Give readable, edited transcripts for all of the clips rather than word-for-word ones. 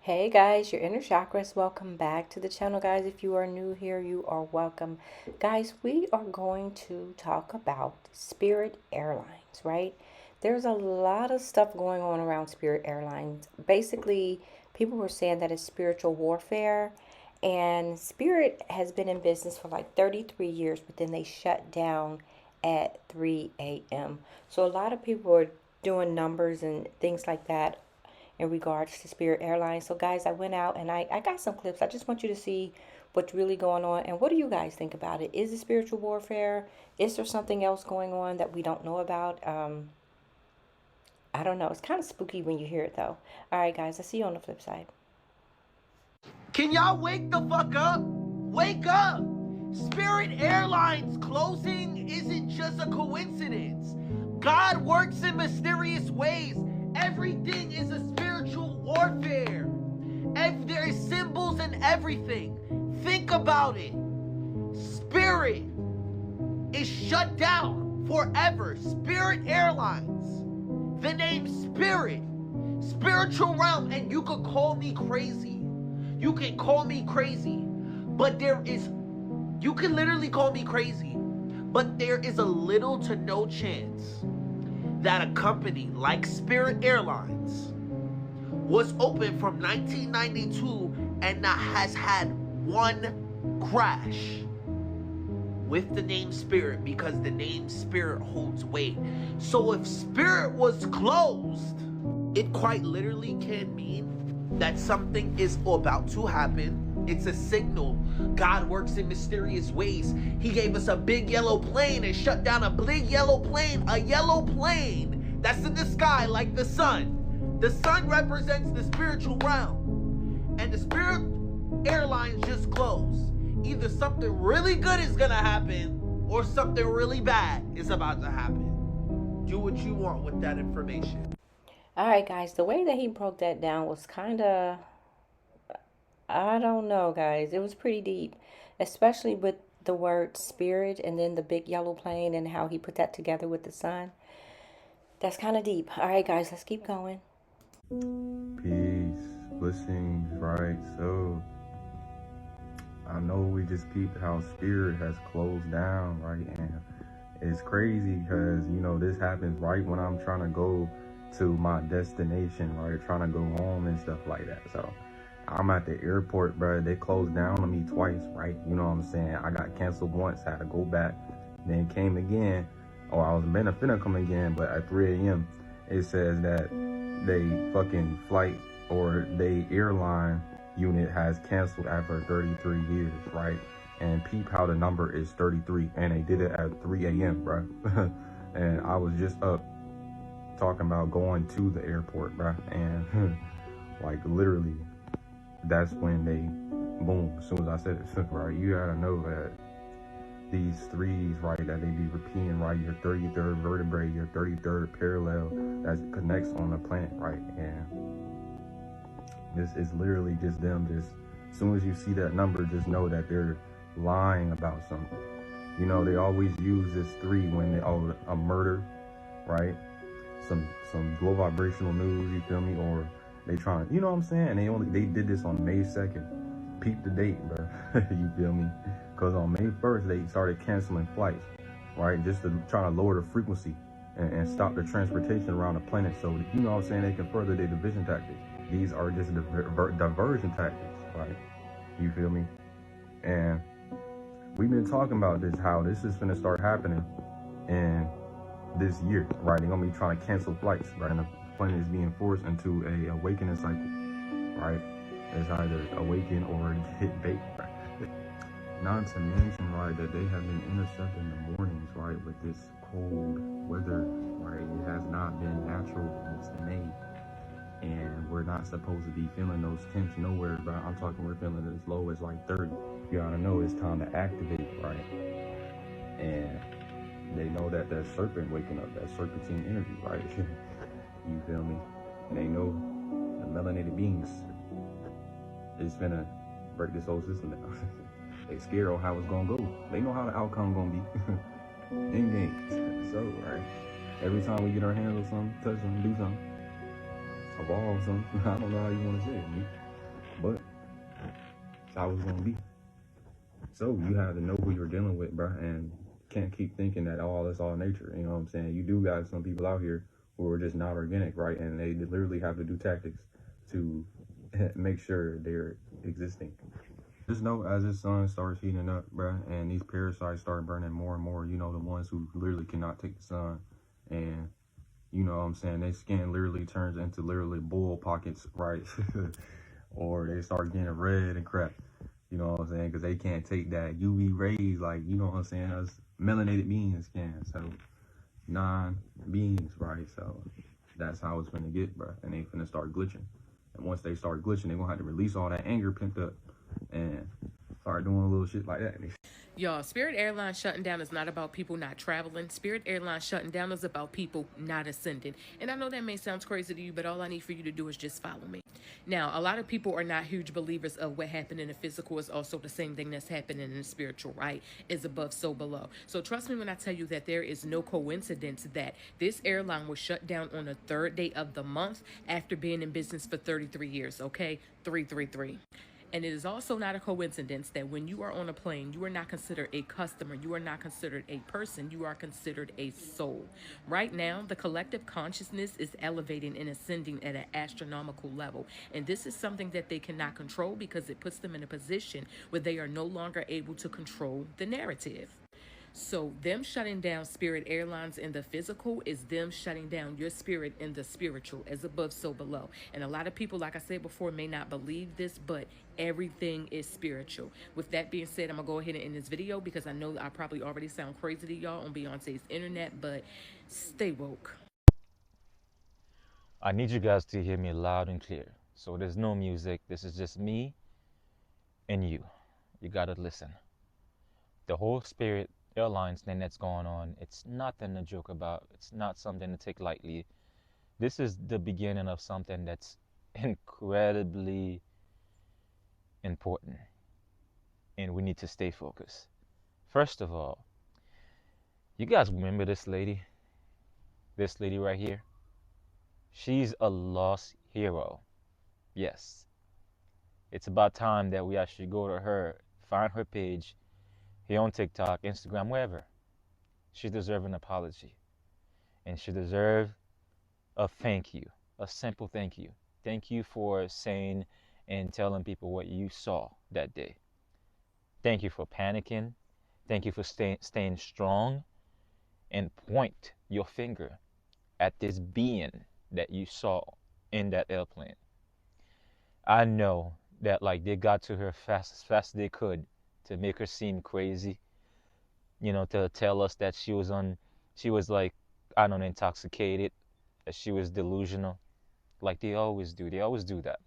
Hey guys, your inner chakras. Welcome back to the channel, guys. If you are new here, you are welcome. Guys, we are going to talk about Spirit Airlines, right? There's a lot of stuff going on around Spirit Airlines. Basically, people were saying that it's spiritual warfare, and Spirit has been in business for like 33 years, but then they shut down at 3 a.m. So a lot of people are doing numbers and things like that in regards to Spirit Airlines. So guys, I went out and I got some clips. I just want you to see what's really going on. And what do you guys think about it? Is it spiritual warfare? Is there something else going on that we don't know about? I don't know. It's kind of spooky when you hear it though. All right, guys, I'll see you on the flip side. Can y'all wake the fuck up? Wake up! Spirit Airlines closing isn't just a coincidence. God works in mysterious ways. Everything is a spiritual warfare. There is symbols and everything. Think about it. Spirit is shut down forever. Spirit Airlines. The name Spirit. Spiritual realm. And you could call me crazy. You can call me crazy. But you can literally call me crazy. But there is a little to no chance that a company like Spirit Airlines was open from 1992 and not has had one crash with the name Spirit, because the name Spirit holds weight. So if Spirit was closed, it quite literally can mean that something is about to happen. It's a signal. God works in mysterious ways. He gave us a big yellow plane and shut down a big yellow plane. A yellow plane that's in the sky like the sun. The sun represents the spiritual realm. And the Spirit Airlines just closed. Either something really good is gonna happen or something really bad is about to happen. Do what you want with that information. All right, guys, the way that he broke that down was kind of, I don't know, guys. It was pretty deep, especially with the word spirit and then the big yellow plane and how he put that together with the sun. That's kind of deep. All right, guys, let's keep going. Peace, blessings, right? So, I know we just peeped how Spirit has closed down, right? And it's crazy because, this happens right when I'm trying to go to my destination, right? Trying to go home and stuff like that. So, I'm at the airport, bro. They closed down on me twice, right? You know what I'm saying? I got canceled once, had to go back, then came again. Or I was finna come again, but at 3 a.m. it says that they fucking flight or they airline unit has canceled after 33 years, right? And peep how the number is 33, and they did it at 3 a.m., bro. And I was just up talking about going to the airport, bro, and like literally that's when they boom, as soon as I said it, right? You gotta know that these threes, right, that they be repeating, right? Your 33rd vertebrae, your 33rd parallel that connects on the planet, right? And this is literally just them. Just as soon as you see that number, just know that they're lying about something. They always use this 3 when they a murder, right? Some low vibrational news, you feel me? Or they trying, you know what I'm saying? And they did this on May 2nd. Peep the date, bro. You feel me? Because on May 1st, they started canceling flights, right? Just to try to lower the frequency and stop the transportation around the planet. So, you know what I'm saying? They can further their division tactics. These are just diversion tactics, right? You feel me? And we've been talking about this, how this is going to start happening in this year, right? They're going to be trying to cancel flights, right? And the planet is being forced into a awakening cycle, right? It's either awaken or get baked, right? Not to mention, right, that they have been intercepting the mornings, right, with this cold weather, right? It has not been natural. It's May, and we're not supposed to be feeling those temps nowhere, but I'm talking we're feeling as low as like 30. You gotta know it's time to activate, right? And they know that serpent waking up, that serpentine energy, right? You feel me? And they know the melanated beings is gonna break this whole system down. They scared of how it's gonna go. They know how the outcome gonna be. In game. So, right? Every time we get our hands on something, touch something, do something, evolve something. I don't know how you wanna say it. But that's how it's gonna be. So you have to know who you're dealing with, bro, and can't keep thinking that it's all nature. You know what I'm saying? You do got some people out here who are just not organic, right? And they literally have to do tactics to make sure they're existing. Just know as the sun starts heating up, bro, and these parasites start burning more and more, the ones who literally cannot take the sun, and you know what I'm saying, their skin literally turns into literally bull pockets, right? Or they start getting red and crap. You know what I'm saying? Because they can't take that UV rays, like, you know what I'm saying? Us melanated beings can. So, non-beings, right? So, that's how it's gonna get, bro. And they finna start glitching. And once they start glitching, they're gonna have to release all that anger pent up and start doing a little shit like that. Y'all, Spirit Airlines shutting down is not about people not traveling. Spirit Airlines shutting down is about people not ascending. And I know that may sound crazy to you, but all I need for you to do is just follow me. Now, a lot of people are not huge believers of what happened in the physical is also the same thing that's happening in the spiritual, right? Is above, so below. So trust me when I tell you that there is no coincidence that this airline was shut down on the third day of the month after being in business for 33 years, okay? 333. And it is also not a coincidence that when you are on a plane, you are not considered a customer. You are not considered a person. You are considered a soul. Right now, the collective consciousness is elevating and ascending at an astronomical level. And this is something that they cannot control because it puts them in a position where they are no longer able to control the narrative. So them shutting down Spirit Airlines in the physical is them shutting down your spirit in the spiritual, as above, so below. And a lot of people, like I said before, may not believe this, but everything is spiritual. With that being said, I'm going to go ahead and end this video because I know I probably already sound crazy to y'all on Beyonce's internet, but stay woke. I need you guys to hear me loud and clear. So there's no music. This is just me and you. You got to listen. The whole Spirit Airlines thing that's going on, it's nothing to joke about. It's not something to take lightly. This is the beginning of something that's incredibly important, and we need to stay focused. First of all, you guys remember this lady right here? She's a lost hero. Yes, it's about time that we actually go to her, find her page here on TikTok, Instagram, wherever. She deserves an apology. And she deserves a thank you, a simple thank you. Thank you for saying and telling people what you saw that day. Thank you for panicking. Thank you for staying strong and point your finger at this being that you saw in that airplane. I know that they got to her as fast as they could to make her seem crazy, to tell us that she was intoxicated, that she was delusional, like they always do. They always do that.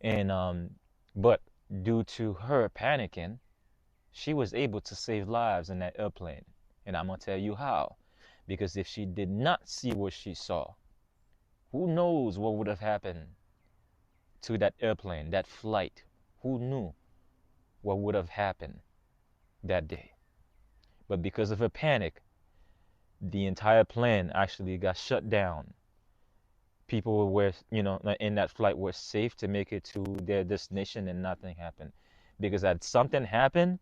And but due to her panicking, she was able to save lives in that airplane. And I'm gonna tell you how. Because if she did not see what she saw, who knows what would have happened to that airplane, that flight? Who knew what would have happened that day? But because of her panic, the entire plane actually got shut down. People were, in that flight were safe to make it to their destination and nothing happened. Because had something happened,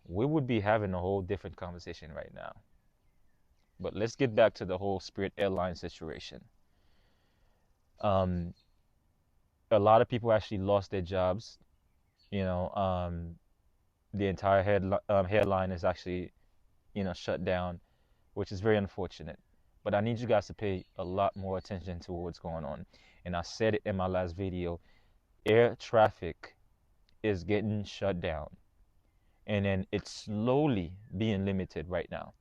we would be having a whole different conversation right now. But let's get back to the whole Spirit Airlines situation. A lot of people actually lost their jobs. The entire headline is actually, shut down, which is very unfortunate. But I need you guys to pay a lot more attention to what's going on. And I said it in my last video, air traffic is getting shut down. And then it's slowly being limited right now.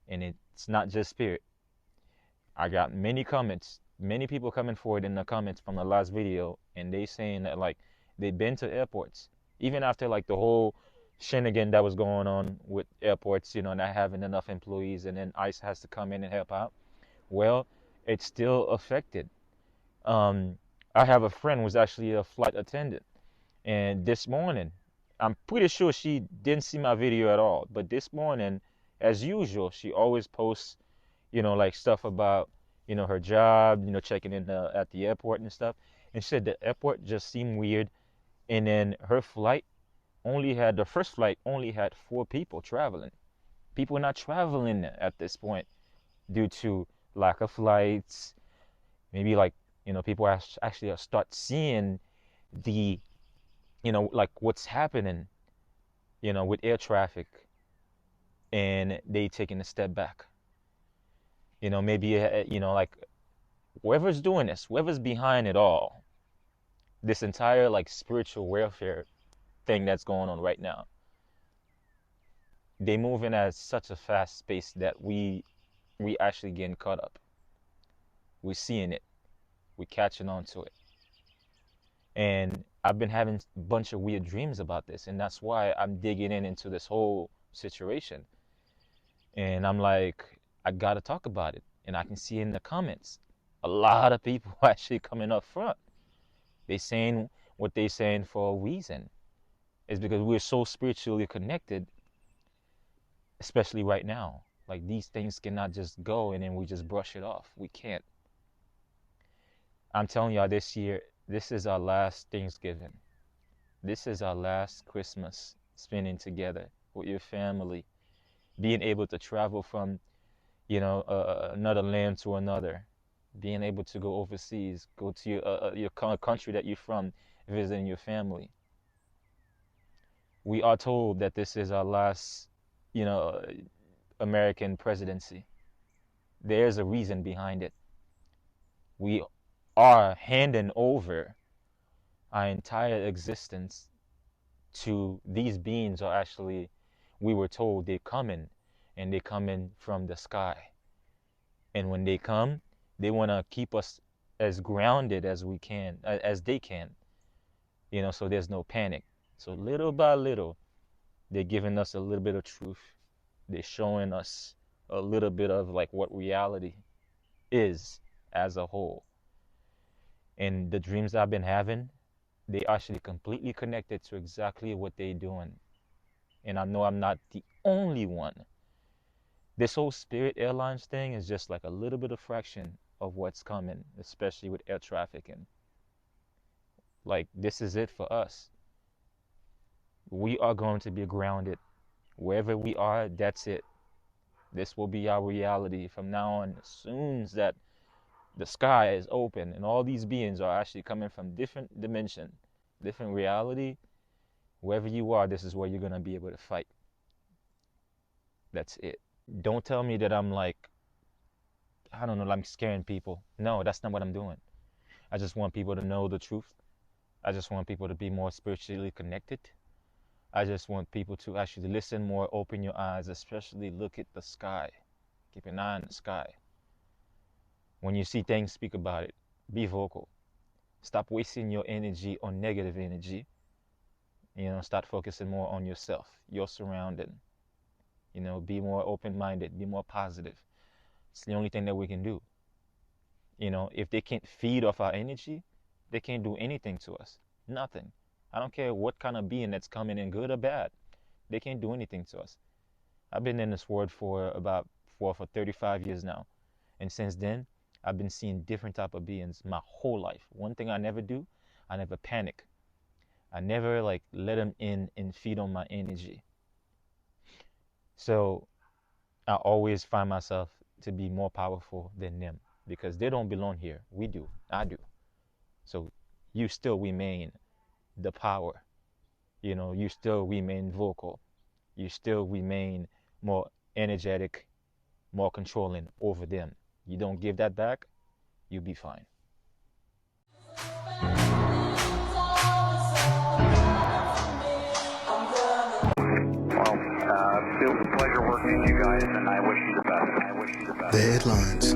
And it's not just Spirit. I got many comments, many people coming forward in the comments from the last video, and they saying that they've been to airports, even after the whole shenanigan that was going on with airports, not having enough employees, and then ICE has to come in and help out. Well, it's still affected. I have a friend who's actually a flight attendant, and this morning, I'm pretty sure she didn't see my video at all, but this morning, as usual, she always posts, stuff about, her job, checking in at the airport and stuff. and said the airport just seemed weird. And then her flight the first flight only had 4 people traveling. People are not traveling at this point due to lack of flights. Maybe like, people actually start seeing the, like what's happening, with air traffic, and they taking a step back. Maybe, like whoever's doing this, whoever's behind it all, this entire like spiritual warfare thing that's going on right now, they moving at such a fast pace that we actually getting caught up. We're seeing it. We're catching on to it. And I've been having a bunch of weird dreams about this, and that's why I'm digging into this whole situation. And I'm like, I gotta talk about it. And I can see in the comments, a lot of people actually coming up front. They saying what they saying for a reason. It's because we're so spiritually connected, especially right now. Like, these things cannot just go and then we just brush it off. We can't. I'm telling y'all, this year, this is our last Thanksgiving. This is our last Christmas spending together with your family, being able to travel from, another land to another, being able to go overseas, go to your country that you're from, visiting your family. We are told that this is our last, American presidency. There's a reason behind it. We are handing over our entire existence to these beings. Are actually, we were told they're coming, and they're coming from the sky. And when they come, they want to keep us as grounded as we can, as they can, so there's no panic. So little by little, they're giving us a little bit of truth. They're showing us a little bit of like what reality is as a whole. And the dreams I've been having, they actually completely connected to exactly what they're doing. And I know I'm not the only one. This whole Spirit Airlines thing is just like a little bit of fraction of what's coming, especially with air trafficking. Like, this is it for us. We are going to be grounded. Wherever we are, that's it. This will be our reality from now on. As soon as that the sky is open and all these beings are actually coming from different dimension, different reality, wherever you are, this is where you're going to be able to fight. That's it. Don't tell me that I'm like, I don't know, I'm scaring people. No, that's not what I'm doing. I just want people to know the truth. I just want people to be more spiritually connected. I just want people to actually listen more, open your eyes, especially look at the sky. Keep an eye on the sky. When you see things, speak about it. Be vocal. Stop wasting your energy on negative energy. Start focusing more on yourself, your surrounding. Be more open-minded, be more positive. It's the only thing that we can do. If they can't feed off our energy, they can't do anything to us. Nothing. I don't care what kind of being that's coming in, good or bad. They can't do anything to us. I've been in this world for 35 years now. And since then, I've been seeing different type of beings my whole life. One thing I never do, I never panic. I never let them in and feed on my energy. So I always find myself to be more powerful than them because they don't belong here. We do. I do. So you still remain the power. You still remain vocal. You still remain more energetic, more controlling over them. You don't give that back, you'll be fine. It was a pleasure working with you guys, and I wish you the best. The headlines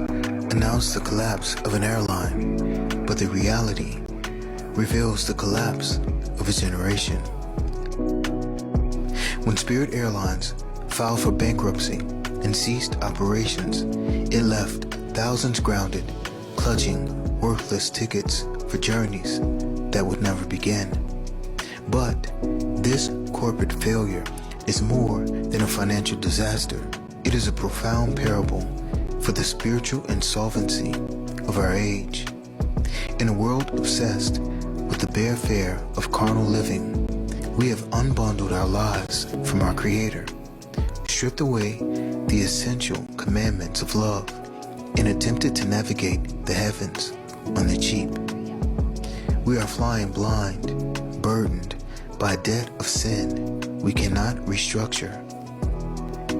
announced the collapse of an airline, but the reality reveals the collapse of a generation. When Spirit Airlines filed for bankruptcy and ceased operations, it left thousands grounded, clutching worthless tickets for journeys that would never begin. But this corporate failure is more than a financial disaster. It is a profound parable for the spiritual insolvency of our age. In a world obsessed with the bare fare of carnal living, we have unbundled our lives from our Creator, stripped away the essential commandments of love, and attempted to navigate the heavens on the cheap. We are flying blind, burdened by a debt of sin we cannot restructure,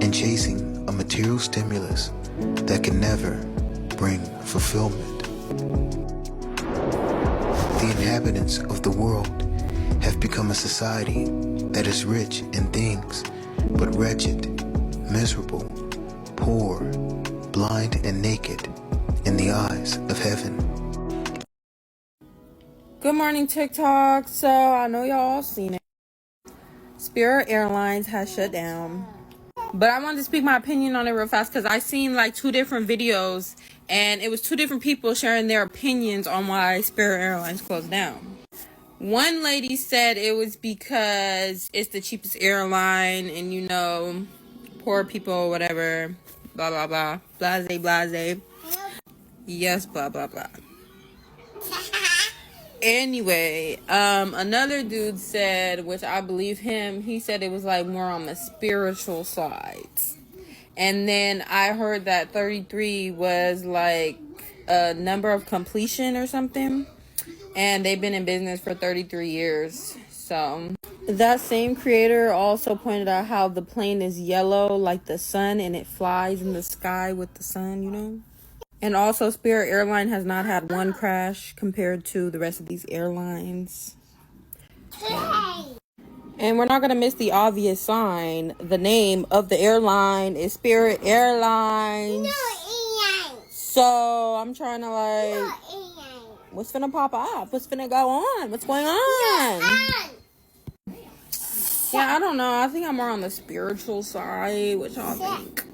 and chasing a material stimulus that can never bring fulfillment. The inhabitants of the world have become a society that is rich in things, but wretched, miserable, poor, blind, and naked in the eyes of heaven. Good morning, TikTok. So I know y'all all seen it. Spirit Airlines has shut down. But I wanted to speak my opinion on it real fast because I seen like 2 different videos and it was 2 different people sharing their opinions on why Spirit Airlines closed down. One lady said it was because it's the cheapest airline and, you know, poor people, whatever, blah, blah, blah, blase, blase. Yes, blah, blah, blah. Anyway, another dude said, which I believe him, he said it was like more on the spiritual side. And then I heard that 33 was like a number of completion or something. And they've been in business for 33 years. So that same creator also pointed out how the plane is yellow like the sun and it flies in the sky with the sun, you know? And also, Spirit Airline has not had one crash compared to the rest of these airlines. Yeah. And we're not going to miss the obvious sign. The name of the airline is Spirit Airlines. So, I'm trying to like, what's finna pop up? What's finna go on? What's going on? Yeah, I don't know. I think I'm more on the spiritual side. What y'all think?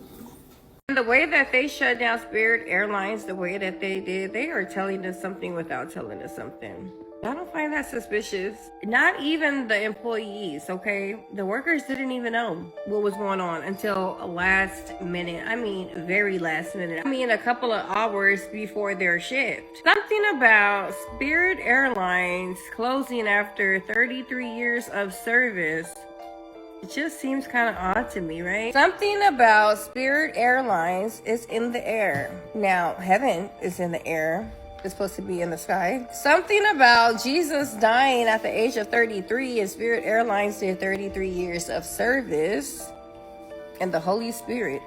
The way that they shut down Spirit Airlines, the way that they did, they are telling us something without telling us something. I don't find that suspicious. Not even the employees, okay? The workers didn't even know what was going on until last minute. I mean, very last minute. I mean, a couple of hours before their shift. Something about Spirit Airlines closing after 33 years of service. It just seems kind of odd to me, right? Something about Spirit Airlines is in the air. Now, heaven is in the air. It's supposed to be in the sky. Something about Jesus dying at the age of 33 and Spirit Airlines did 33 years of service. And the Holy Spirit.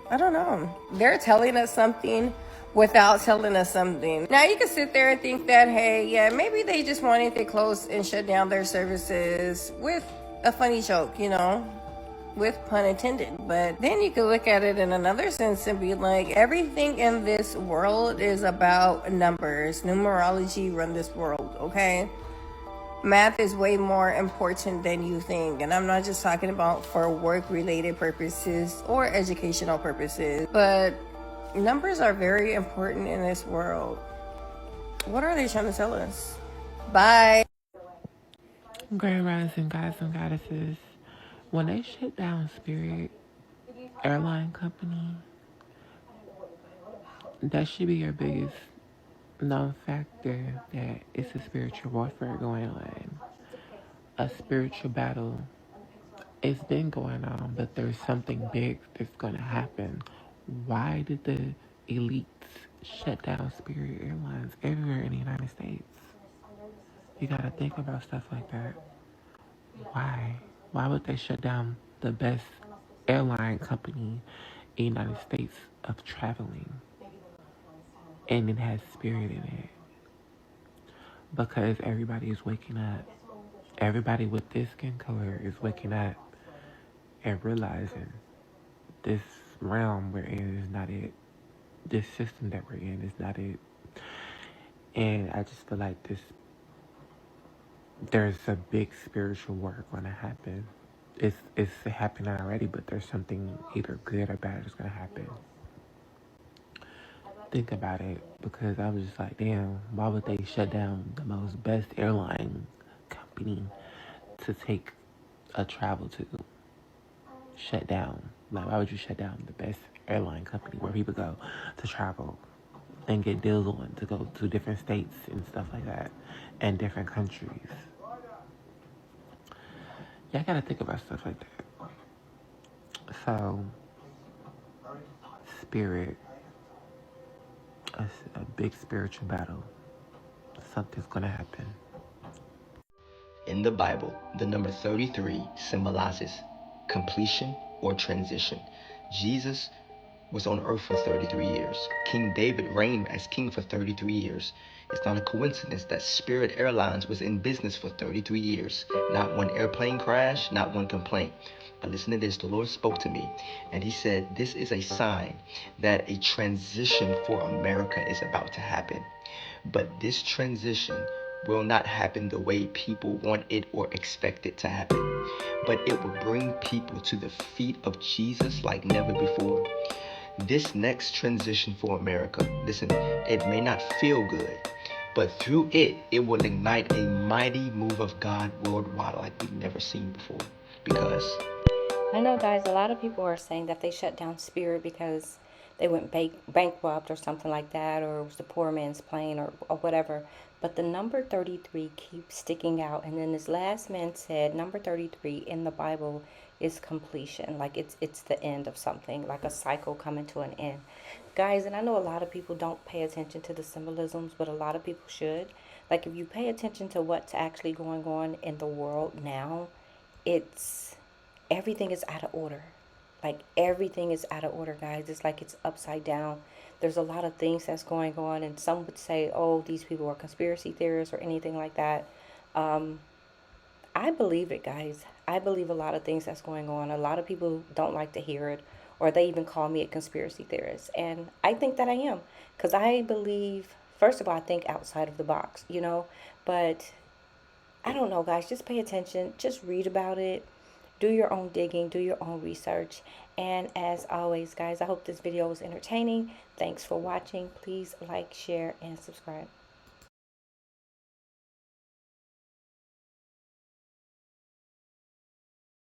I don't know. They're telling us something without telling us something. Now, you can sit there and think that, hey, yeah, maybe they just wanted to close and shut down their services with a funny joke, you know, with pun intended. But then you could look at it in another sense and be like, everything in this world is about numbers. Numerology run this world, okay? Math is way more important than you think. And I'm not just talking about for work-related purposes or educational purposes, but numbers are very important in this world. What are they trying to tell us? Bye. Grand Rising guys and goddesses, when they shut down Spirit Airline Company, that should be your biggest known factor that it's a spiritual warfare going on. A spiritual battle. It's been going on, but there's something big that's going to happen. Why did the elites shut down Spirit Airlines everywhere in the United States? You gotta think about stuff like that. Why? Why would they shut down the best airline company in the United States of traveling? And it has spirit in it. Because everybody is waking up. Everybody with this skin color is waking up and realizing this realm we're in is not it. This system that we're in is not it. And I just feel like there's a big spiritual war going to happen. It's happening already, but there's something either good or bad that's going to happen. Think about it, because I was just like, damn, why would they shut down the most best airline company to take a travel to? Shut down. Like, why would you shut down the best airline company where people go to travel? and get deals on to go to different states and stuff like that, and different countries. Yeah, I gotta think about stuff like that. So, spirit, a big spiritual battle. Something's gonna happen. In the Bible, the number 33 symbolizes completion or transition. Jesus was on earth for 33 years. King David reigned as king for 33 years. It's not a coincidence that Spirit Airlines was in business for 33 years. Not one airplane crash, not one complaint. But listen to this, the Lord spoke to me and he said, this is a sign that a transition for America is about to happen. But this transition will not happen the way people want it or expect it to happen. But it will bring people to the feet of Jesus like never before. This next transition for America, listen, it may not feel good, but through it, it will ignite a mighty move of God worldwide like we've never seen before. Because I know, guys, a lot of people are saying that they shut down Spirit because they went bankrupt or something like that, or it was the poor man's plane or whatever. But the number 33 keeps sticking out. And then this last man said number 33 in the Bible is completion. Like it's the end of something, like a cycle coming to an end. Guys, and I know a lot of people don't pay attention to the symbolisms, but a lot of people should. Like if you pay attention to what's actually going on in the world now, it's everything is out of order. Like everything is out of order, guys. It's like it's upside down. There's a lot of things that's going on, and some would say, oh, these people are conspiracy theorists or anything like that. um I believe it, guys. I believe a lot of things that's going on. A lot of people don't like to hear it, or they even call me a conspiracy theorist, and I think that I am, because I believe, first of all, I think outside of the box, but I don't know, guys. Just pay attention. Just read about it. Do your own digging. Do your own research. And as always, guys, I hope this video was entertaining. Thanks for watching. Please like, share, and subscribe.